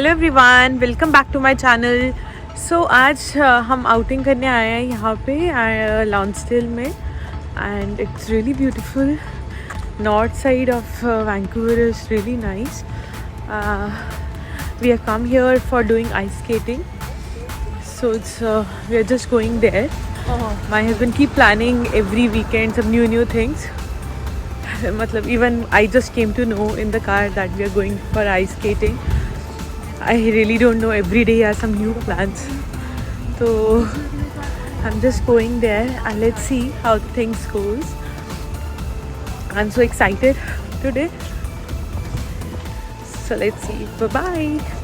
Hello everyone, welcome back to my channel. So आज हम outing करने आए हैं यहाँ पे लॉन्सडेल में and it's really beautiful. North side of Vancouver is really nice. We are come here for doing ice skating, so it's we are just going there. My husband keep planning every weekend some new things. मतलब even I just came to know in the car that we are going for ice skating. I really don't know, every day he has some new plans. So I'm just going there and let's see how things goes. I'm so excited today. So let's see. Bye bye.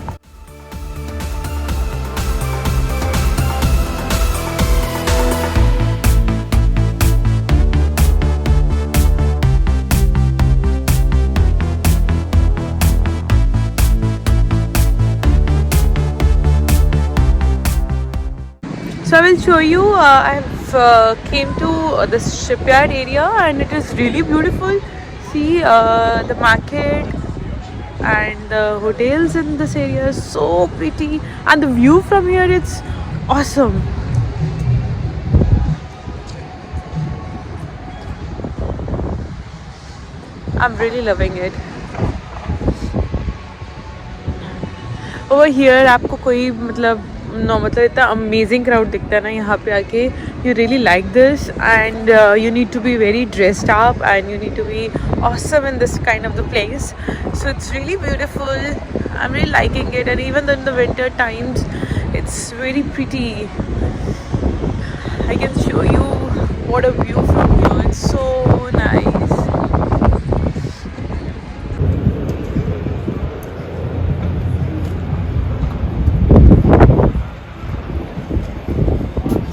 So I will show you. I've came to this shipyard area and it is really beautiful. See the market and the hotels in this area is so pretty, and the view from here, it's awesome. I'm really loving it. Over here आपको कोई मतलब इतना amazing crowd दिखता है ना यहाँ पे आके. You really like this and you need to be very dressed up and you need to be awesome in this kind of the place. So it's really beautiful. I am really liking it and even in the winter times it's very pretty. I can show you what a view from here. It's so nice.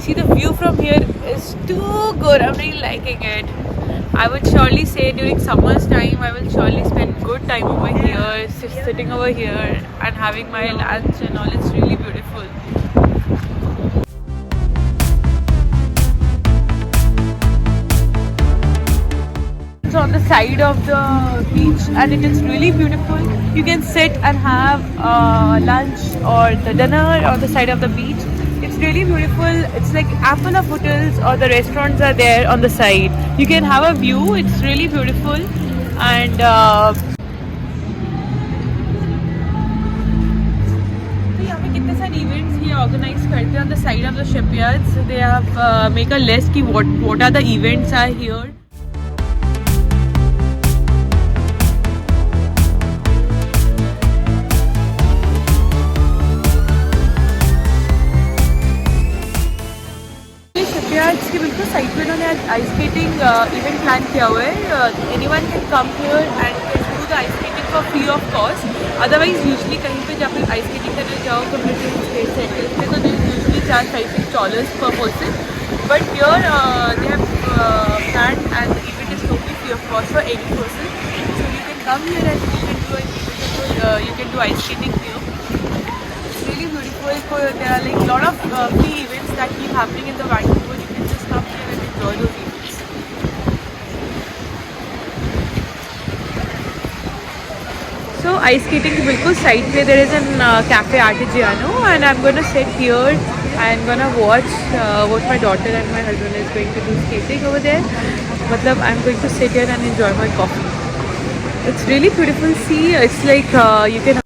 See, the view from here is too good. I'm really liking it. I would surely say during summer's time I will surely spend good time over here, sitting over here and having my lunch and all. It's really beautiful. It's on the side of the beach and it is really beautiful. You can sit and have lunch or the dinner on the side of the beach. It's really beautiful. It's like ample of hotels or the restaurants are there on the side. You can have a view. It's really beautiful. And तो यहाँ पे कितने सारे events ये organize करते हैं on the side of the shipyards. They have make a list कि what are the events are here. इसके बिल्कुल साइड पे उन्होंने आज आइस स्केटिंग इवेंट प्लान किया हुआ है. Anyone can come here and can do the ice skating for free of cost. Otherwise usually कहीं पे जब आप आइस स्केटिंग करने जाओ कम्युनिटी स्पेस सेंटर्स में तो दे यूजली चार्ज $5 पर person. But here they have plan and the event is totally free of cost for any person. So you can come here and you can do ice skating here. It's really beautiful. There are like lot of free events that keep happening in the Vancouver. You can just come here and enjoy those events. So ice skating के बिल्कुल side पे there is an cafe Artigiano and I'm gonna sit here and gonna watch what my daughter and my husband is going to do skating over there. मतलब I'm going to sit here and enjoy my coffee. It's really beautiful. See, it's like you can.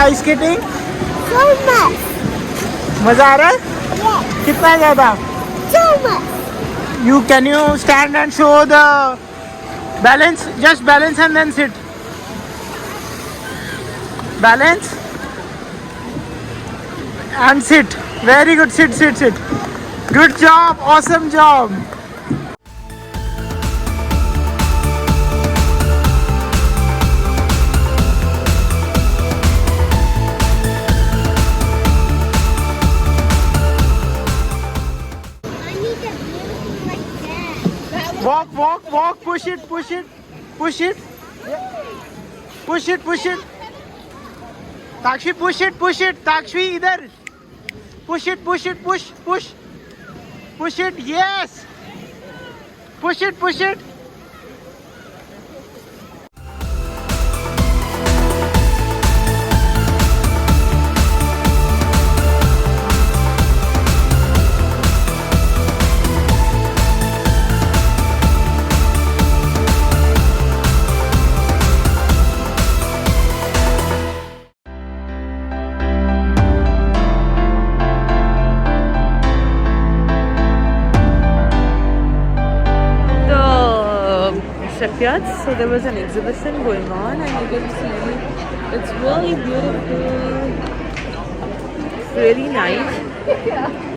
ice skating? So much. मजा आ रहा है? Yeah. कितना ज़्यादा? So much. Can you stand and show the balance? Just balance and then sit. Balance and sit. Very good. Sit. Good job. Awesome job. I need a view like that. Walk. Push it. Push it. Takshi, push it. Takshi, idhar. Push it. Push it. Yes. Push it. Shipyards. So there was an exhibition going on, and you can see it's really beautiful. It's really nice.